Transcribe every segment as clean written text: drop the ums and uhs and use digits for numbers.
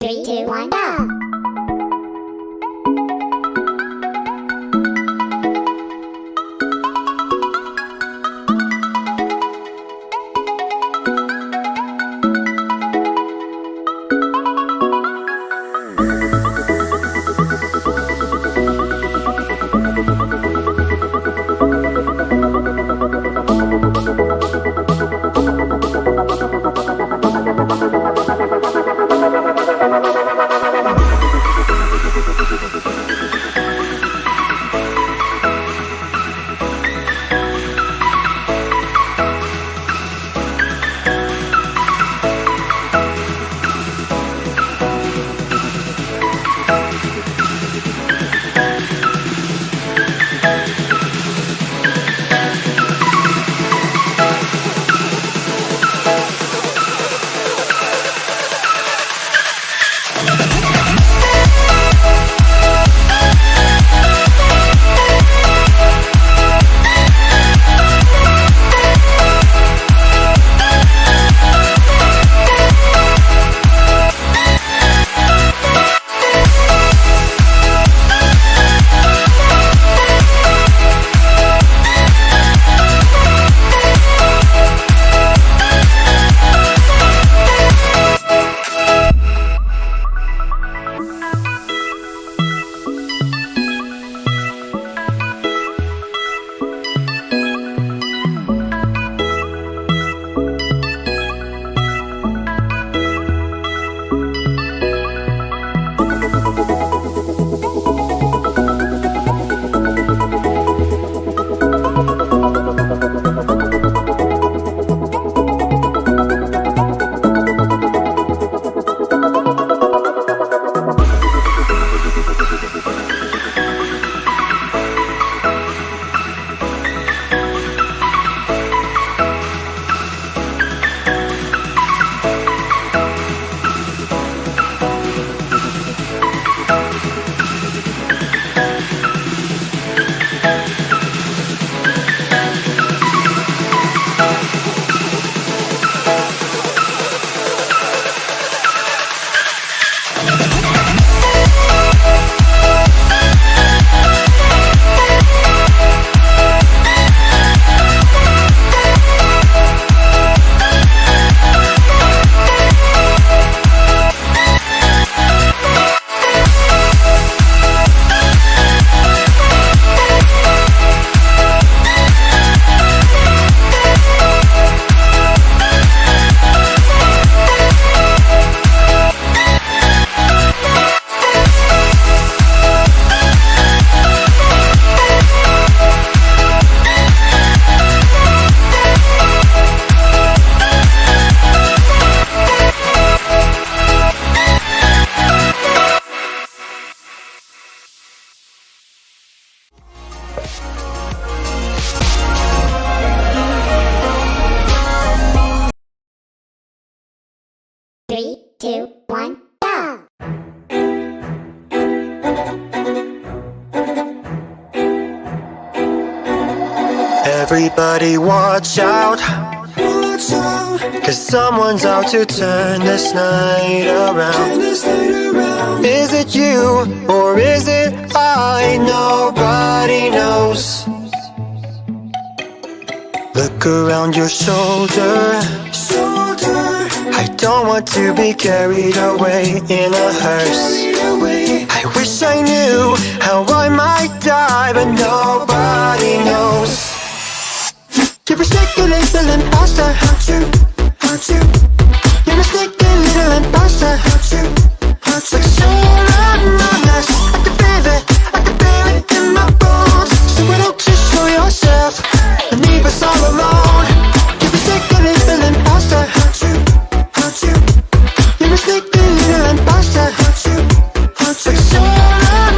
3, 2, 1, go! Three, two, one, go! Everybody watch out, cause someone's out to turn this night around. Is it you or is it I? Nobody knows. Look around your shoulder. I don't want to be carried away in a hearse. I wish I knew how I might die, but nobody knows. You're a mistaken little imposter. You're a mistaken little imposter. Like a soul among us. I can feel it in my bones. So why don't you show yourself and leave us all alone? You're a mistaken little imposter. You're a mistaken little imposter. Like a soul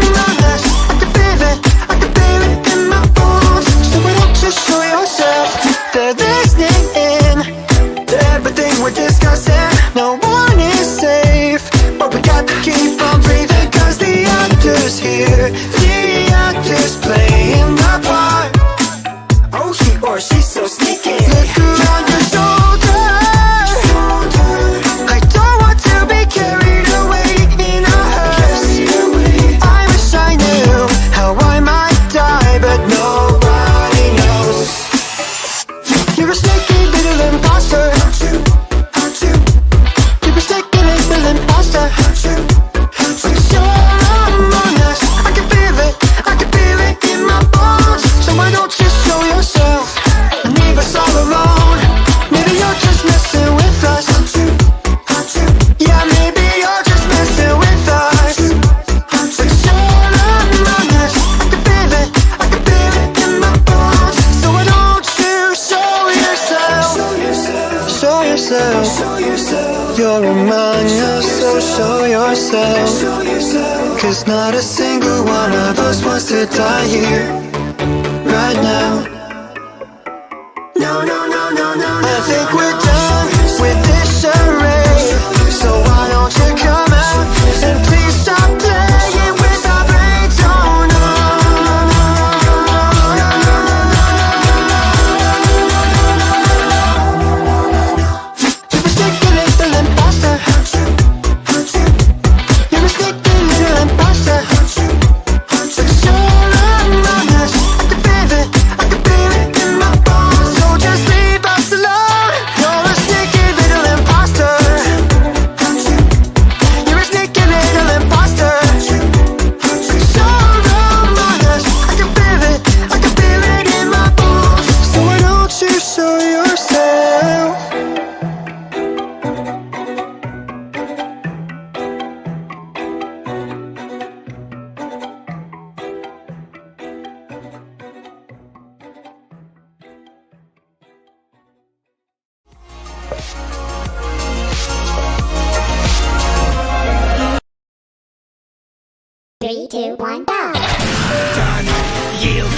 among us. I can feel it in my bones. So why don't you show yourself? They're listening in to everything we're doing. Cause not a single one of us wants to die here, right now. No, no, no, no, no, no. I think we're done with this charade. So why don't you come out and please stop playing with our brains? Oh no. You're a sneaky little imposter. You're a sneaky little imposter. But you're among us. I can feel it in my bones. So just leave us alone. You're a sneaky little imposter. You're a sneaky little imposter. You're among us. I can feel it in my bones. So why don't you show yourself? Three, two, one, go. Turn, yield,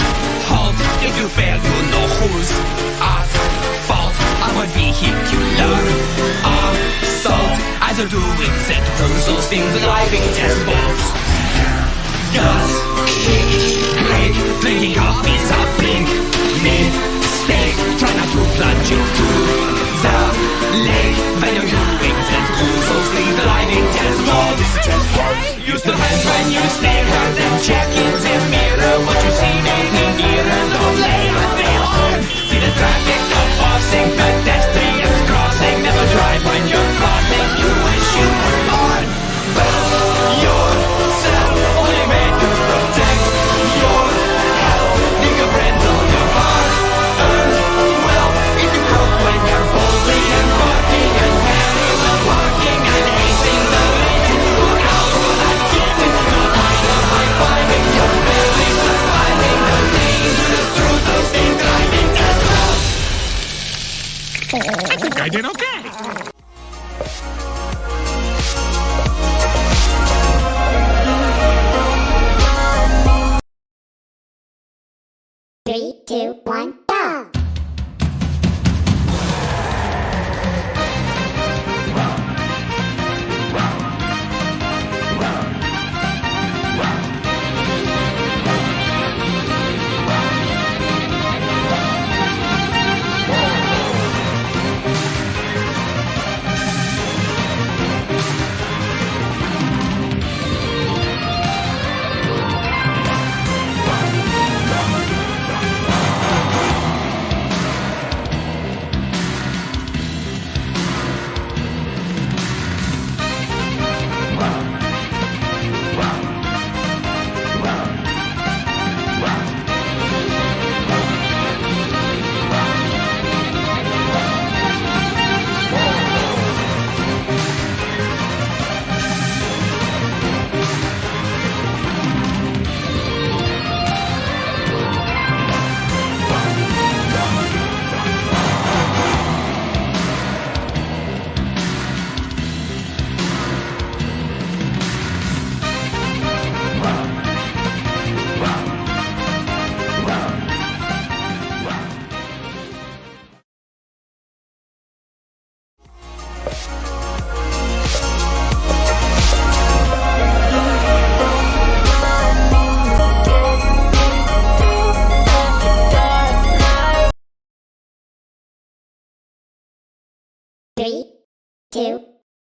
halt. If you fail, you know who's at fault. I want vehicular assault. Either doing that, those things like test balls. Gas, kick, brake, blinking up is a blink. Mistake, try not to plunge into the lake. When you're doing that, those things like test balls. Use the hands when you stare at them. Check in the mirror what you see, maybe near and don't lay on the horn. See the traffic of passing pedestrians crossing. Never drive when you're crossing. You wish you were born. But yourself, only made to protect your health. Think of friends on your heart. Well, if you cook when you're boldly and barking and carrying and walking and acing the way to look out for that kid. You're kind of high-fiving, you're barely surviving the dangerous truth of being driving as well. I think I did okay. Three, two, one, go. Three, two,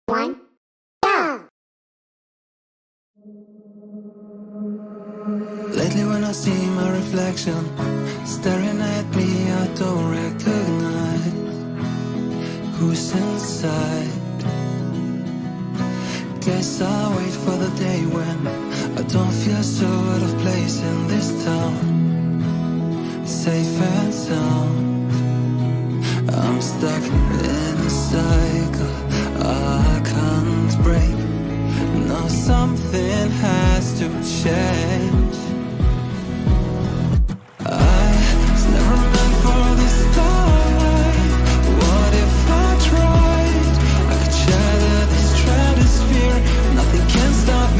one, go. Lately when I see my reflection staring at me, I don't recognize who's inside. Guess I'll wait for the day when I don't feel so out of place in this town. Safe and sound. I'm stuck in a cycle I can't break. Now something has to change. I was never meant for this starlight. What if I tried? I could shatter this stratosphere. Nothing can stop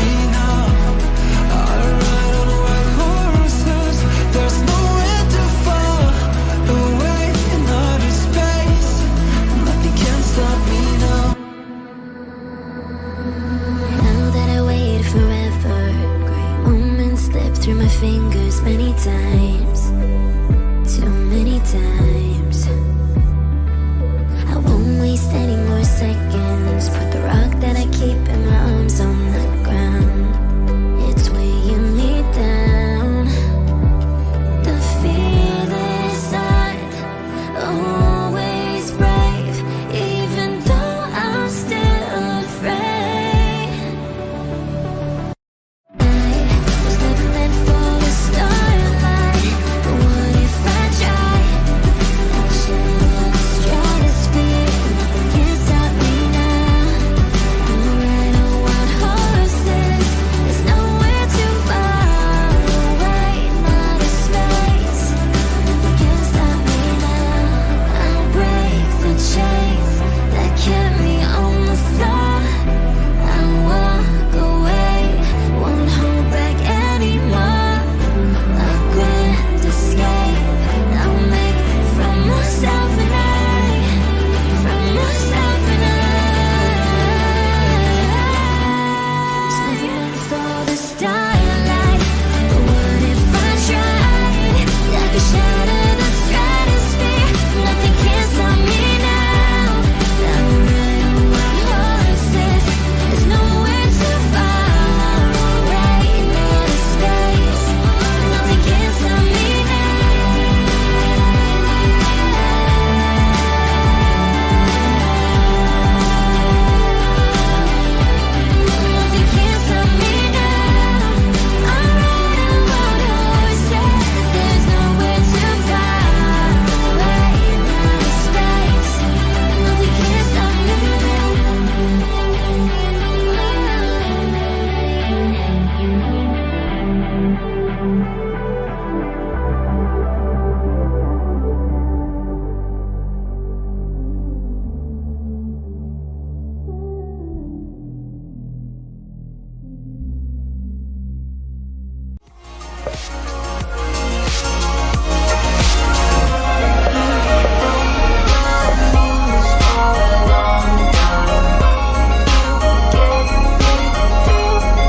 fingers many times, too many times.